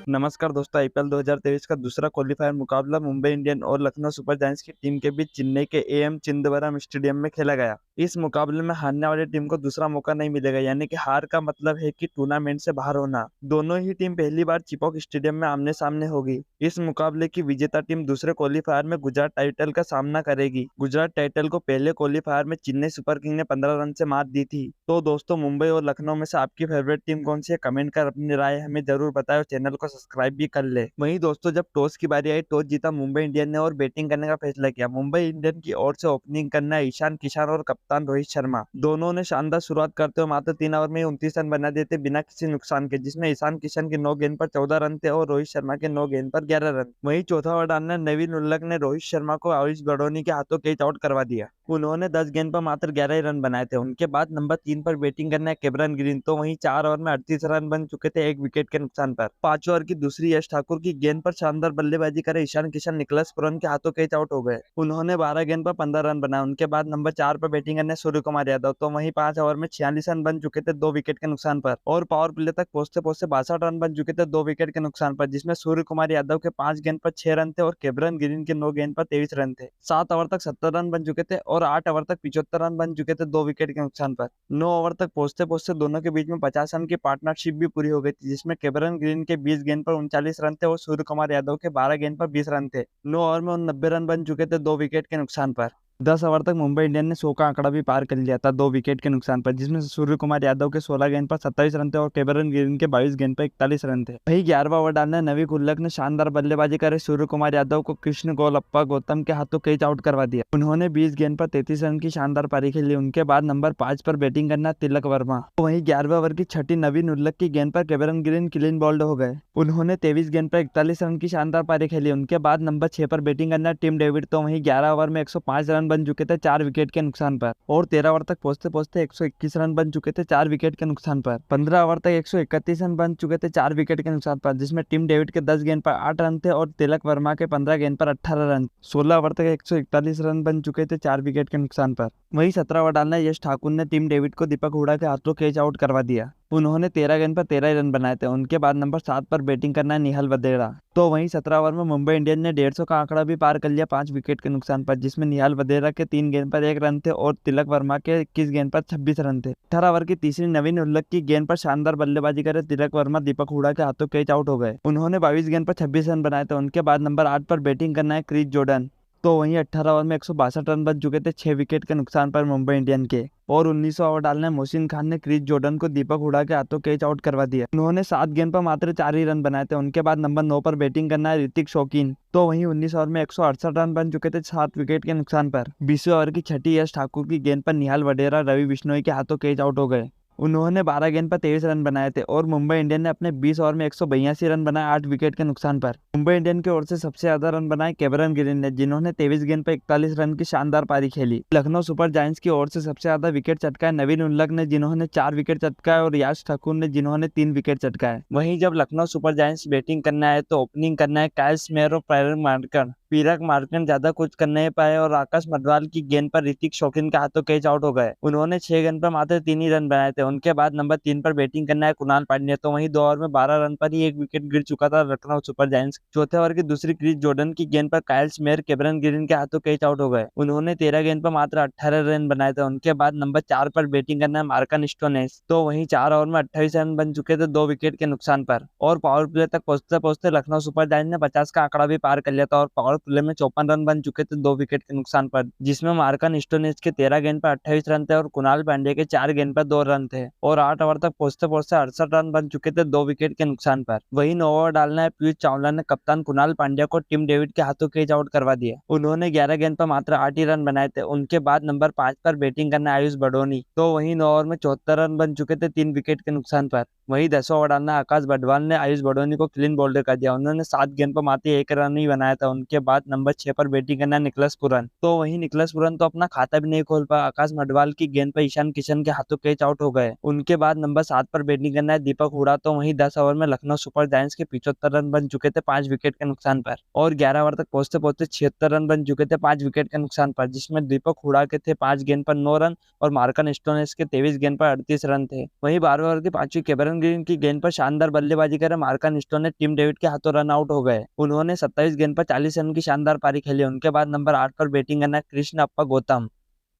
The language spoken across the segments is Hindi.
नमस्कार दोस्तों, आईपीएल 2023 का दूसरा क्वालीफायर मुकाबला मुंबई इंडियन और लखनऊ सुपर जायंट्स की टीम के बीच चेन्नई के एएम चिदंबरम स्टेडियम में खेला गया। इस मुकाबले में हारने वाली टीम को दूसरा मौका नहीं मिलेगा, यानी कि हार का मतलब है कि टूर्नामेंट से बाहर होना। दोनों ही टीम पहली बार चिपॉक स्टेडियम में आमने सामने होगी। इस मुकाबले की विजेता टीम दूसरे क्वालीफायर में गुजरात टाइटल का सामना करेगी। गुजरात टाइटल को पहले क्वालीफायर में चेन्नई सुपर किंग ने 15 रन से मात दी थी। तो दोस्तों, मुंबई और लखनऊ में से आपकी फेवरेट टीम कौन सी है? कमेंट कर अपनी राय हमें जरूर बताएं और चैनल को सब्सक्राइब भी कर ले। वहीं दोस्तों, जब टॉस की बारी आई, टॉस जीता मुंबई इंडियन ने और बैटिंग करने का फैसला किया। मुंबई इंडियन की ओर से ओपनिंग करना ईशान किशन और कप्तान रोहित शर्मा। दोनों ने शानदार शुरुआत करते हुए मात्र 3 ओवर में 29 रन बना देते बिना किसी नुकसान के, जिसमें ईशान किशन के 9 गेंद पर 14 रन थे और रोहित शर्मा के 9 गेंद पर 11 रन। वहीं चौथा ओवर डालने नवीन उल्लक ने रोहित शर्मा को आयुष बड़ौनी के हाथों कैच आउट करवा दिया। उन्होंने 10 गेंद पर मात्र 11 ही रन बनाए थे। उनके बाद नंबर 3 पर बैटिंग करना है कैमरन ग्रीन। तो वहीं 4 ओवर में 38 रन बन चुके थे, 1 विकेट के नुकसान पर। 5 ओवर की दूसरी यश ठाकुर की गेंद पर शानदार बल्लेबाजी करे ईशान किशन निकलस पुरन के हाथों कैच आउट हो गए। उन्होंने 12 गेंद पर 15 रन बनाए। उनके बाद नंबर 4 पर बैटिंग करने सूर्य कुमार यादव। तो वहीं 5 ओवर में 46 रन बन चुके थे, 2 विकेट के नुकसान पर। और पावर प्ले तक पहुंचते पहुंचते 62 रन बन चुके थे, 2 विकेट के नुकसान पर, जिसमें सूर्य कुमार यादव के 5 गेंद पर 6 रन थे और कैमरन ग्रीन के 9 गेंद पर 23 रन थे। 7 ओवर तक 70 रन बन चुके थे और 8 ओवर तक 75 रन बन चुके थे, 2 विकेट के नुकसान पर। 9 ओवर तक पहुंचते पहुंचते दोनों के बीच में 50 रन की पार्टनरशिप भी पूरी हो गई थी, जिसमें कैमरन ग्रीन के 20 गेंद पर 39 रन थे और सूर्य कुमार यादव के 12 गेंद पर 20 रन थे। 9 ओवर में 90 रन बन चुके थे, 2 विकेट के नुकसान पर। 10 ओवर तक मुंबई इंडियन ने 100 का आंकड़ा भी पार कर लिया था, 2 विकेट के नुकसान पर, जिसमें सूर्य कुमार यादव के 16 गेंद पर 27 रन थे और कैमरन ग्रीन के 22 गेंद पर 41 रन थे। वही 11वां ओवर डालने नवी उल्लक ने शानदार बल्लेबाजी करे सूर्य कुमार यादव को कृष्ण गोलप्पा गौतम के हाथों कैच आउट करवा दिया। उन्होंने 20 गेंद पर 33 रन की शानदार पारी खेली। उनके बाद नंबर 5 पर बैटिंग करना तिलक वर्मा। वहीं 11वें ओवर की छठी नवीन उल्लक की गेंद पर कैमरन ग्रीन क्लीन बोल्ड हो गए। उन्होंने 23 गेंद पर 41 रन की शानदार पारी खेली। उनके बाद नंबर 6 पर बैटिंग करना टिम डेविड। तो वहीं 11 ओवर में 105 रन बन चुके थे, 4 विकेट के नुकसान पर। और 13 ओवर तक पहुंचते पहुंचते 121 रन बन चुके थे, 4 विकेट के नुकसान पर। 15 ओवर तक 131 रन बन चुके थे, 4 विकेट के नुकसान पर, जिसमें टिम डेविड के 10 गेंद पर 8 रन थे और तिलक वर्मा के 15 गेंद पर 18 रन। 16 ओवर तक 141 रन बन चुके थे, 4 विकेट के नुकसान पर। वहीं 17 ओवर डालना यश ठाकुर ने टिम डेविड को दीपक हुडा के हाथों कैच आउट करवा दिया। उन्होंने 13 गेंद पर 13 रन बनाए थे। उनके बाद नंबर 7 पर बैटिंग करना है निहाल वधेरा। तो वहीं 17 ओवर में मुंबई इंडियन ने 150 का आंकड़ा भी पार कर लिया, 5 विकेट के नुकसान पर, जिसमें निहाल वधेरा के 3 गेंद पर 1 रन थे और तिलक वर्मा के 21 गेंद पर 26 रन थे। 18 ओवर की तीसरी नवीन उल्लक की गेंद पर शानदार बल्लेबाजी करे तिलक वर्मा दीपक हुडा के हाथों कैच आउट हो गए। उन्होंने 22 गेंद पर 26 रन बनाए थे। उनके बाद नंबर 8 पर बैटिंग करना है क्रिस जॉर्डन। तो वहीं 18 ओवर में 162 रन बन चुके थे, 6 विकेट के नुकसान पर मुंबई इंडियन के। और 19 ओवर डालने मोहसिन खान ने क्रिस जॉर्डन को दीपक हुडा के हाथों कैच आउट करवा दिया। उन्होंने 7 गेंद पर मात्र 4 ही रन बनाए थे। उनके बाद नंबर 9 पर बैटिंग करना है ऋतिक शौकीन। तो वहीं 19 ओवर में 168 रन बन चुके थे, 7 विकेट के नुकसान पर। 20वें ओवर की छठी यश ठाकुर की गेंद पर निहाल वडेरा रवि बिश्नोई के हाथों कैच आउट हो गए। उन्होंने 12 गेंद पर 23 रन बनाए थे और मुंबई इंडियन ने अपने 20 ओवर में 182 रन बनाए, 8 विकेट के नुकसान पर। मुंबई इंडियन की ओर से सबसे ज्यादा रन बनाए कैमरन ग्रीन ने, जिन्होंने 23 गेंद पर 41 रन की शानदार पारी खेली। लखनऊ सुपर जायंट्स की ओर से सबसे ज्यादा विकेट चटकाए नवीन उल्लक ने, जिन्होंने 4 विकेट चटकाए और याश ठाकुर ने, जिन्होंने 3 विकेट चटकाए। वहीं जब लखनऊ सुपर जायंट्स बैटिंग करना है तो ओपनिंग करना है कायल स्मेयर और पीरक मार्कन ज्यादा कुछ कर नहीं पाए और आकाश मडवाल की गेंद पर ऋतिक शौकीन के हाथों कैच आउट हो गए। उन्होंने 6 गेंद पर मात्र 3 ही रन बनाए थे। उनके बाद नंबर 3 पर बैटिंग करना है कुणाल पांड्या। तो वहीं 2 ओवर में 12 रन पर ही 1 विकेट गिर चुका था लखनऊ सुपर जायंट्स। चौथे ओवर की दूसरी क्रिस जॉर्डन की गेंद पर कायल स्मेयर कैमरन ग्रीन के हाथों कैच आउट हो गए। उन्होंने 13 गेंद पर मात्र 18 रन बनाए थे। उनके बाद नंबर 4 पर बैटिंग करना है मार्कन स्टोनेस। तो वहीं 4 ओवर में 28 रन बन चुके थे, 2 विकेट के नुकसान पर। और पावर प्ले तक पहुंचते पहुंचते लखनऊ सुपर जायंट्स ने 50 का आंकड़ा भी पार कर लिया था और पावर प्ले में 54 रन बन चुके थे, 2 विकेट के नुकसान पर, जिसमें मार्कन स्टोनेस के 13 गेंद पर 28 रन थे और कुणाल पांड्या के 4 गेंद पर 2 रन थे। और 8 ओवर तक पहुंचते पहुंचते 68 रन बन चुके थे, 2 विकेट के नुकसान पर। वहीं 9 ओवर डालना है पीयूष चावला ने कप्तान कुणाल पांड्या को टिम डेविड के हाथों कैच आउट करवा दिया। उन्होंने 11 गेंद पर मात्र 8 ही रन बनाए थे। उनके बाद नंबर 5 पर बैटिंग करना आयुष बड़ौनी। तो वहीं 9 ओवर में 74 रन बन चुके थे, 3 विकेट के नुकसान पर। वहीं 10 ओवर डालना आकाश बडवाल ने आयुष बड़ौनी को क्लीन बोल्ड कर दिया। उन्होंने 7 गेंद पर मात्र 1 रन ही बनाया था। उनके बाद नंबर 6 पर बैटिंग करना निकलस पुरन। तो वहीं निकलस पुरन तो अपना खाता भी नहीं खोल पाया। आकाश मडवाल की गेंद पर ईशान किशन के हाथों कैच आउट हो गए। उनके बाद नंबर 7 पर बैटिंग करना है दीपक हुडा। तो वहीं 10 ओवर में लखनऊ सुपर जायंट्स के 75 रन बन चुके थे, 5 विकेट के नुकसान पर। और 11 ओवर तक पहुंचते पहुंचते 76 रन बन चुके थे, 5 विकेट के नुकसान पर, जिसमें दीपक हुडा के थे 5 गेंद पर 9 रन और मार्कन स्टोनेस के 23 गेंद पर 38 रन थे। वहीं 12वें ओवर की 5वीं कैमरन केब्रन ग्रीन की गेंद पर शानदार बल्लेबाजी कर मार्कन स्टोन ने टिम डेविड के हाथों रन आउट हो गए। उन्होंने 27 गेंद पर 40 रन की शानदार पारी खेली। उनके बाद नंबर 8 पर बैटिंग करना कृष्ण अप्पा गौतम।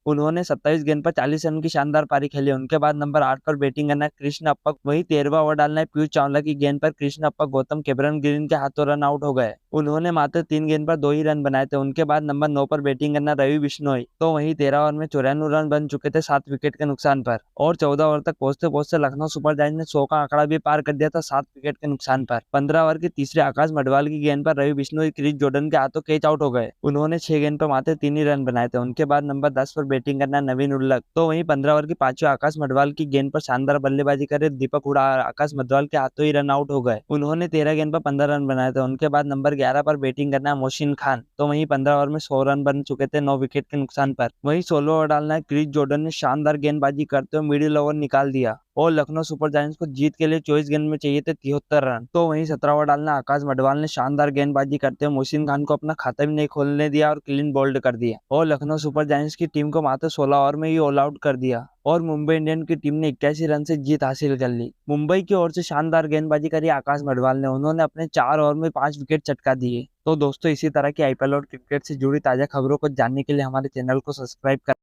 उन्होंने 27 गेंद पर 40 रन की शानदार पारी खेली। उनके बाद नंबर 8 पर बैटिंग करना कृष्ण अप्पा। वहीं 13वां ओवर डालना है पीयूष चावला की गेंद पर कृष्ण अप्पा गौतम केब्रन ग्रीन के हाथों रन आउट हो गए। उन्होंने मात्र 3 गेंद पर 2 ही रन बनाए थे। उनके बाद नंबर 9 पर बैटिंग करना रवि बिश्नोई। तो वहीं 13 ओवर में 94 रन बन चुके थे 7 विकेट के नुकसान पर। और 14 ओवर तक पहुंचते पहुंचते लखनऊ सुपर जायंट्स ने 100 का आंकड़ा भी पार कर दिया था 7 विकेट के नुकसान पर। 15 ओवर के तीसरे आकाश मडवाल की गेंद पर रवि बिश्नोई क्रिस जॉर्डन के हाथों कैच आउट हो गए। उन्होंने 6 गेंद पर मात्र 3 ही रन बनाए थे। उनके बाद नंबर 10 पर बैटिंग करना नवीन उल्लक। तो वहीं 15 ओवर की 5वें आकाश मडवाल की गेंद पर शानदार बल्लेबाजी करे दीपक हुडा आकाश मडवाल के हाथों ही रन आउट हो गए। उन्होंने 13 गेंद पर 15 रन बनाए थे। उनके बाद नंबर 11 पर बैटिंग करना मोहसिन खान। तो वहीं 15 ओवर में 100 रन बन चुके थे 9 विकेट के नुकसान पर। वहीं 16 ओवर डालना है क्रिस जॉर्डन ने शानदार गेंदबाजी करते हुए मिडिल ओवर निकाल दिया और लखनऊ सुपर जायंट्स को जीत के लिए 24 गेंद में चाहिए थे 73 रन। तो वहीं 17 ओवर डालना आकाश मडवाल ने शानदार गेंदबाजी करते हुए मोहसिन खान को अपना खाता भी नहीं खोलने दिया और क्लीन बोल्ड कर दिया और लखनऊ सुपर जायंट्स की टीम को मात्र 16 ओवर में ही ऑल आउट कर दिया और मुंबई इंडियन की टीम ने 81 रन से जीत हासिल कर ली। मुंबई की ओर से शानदार गेंदबाजी करी आकाश मडवाल ने। उन्होंने अपने 4 ओवर में 5 विकेट चटका दिए। तो दोस्तों इसी तरह की आईपीएल और क्रिकेट से जुड़ी ताजा खबरों को जानने के लिए हमारे चैनल को सब्सक्राइब कर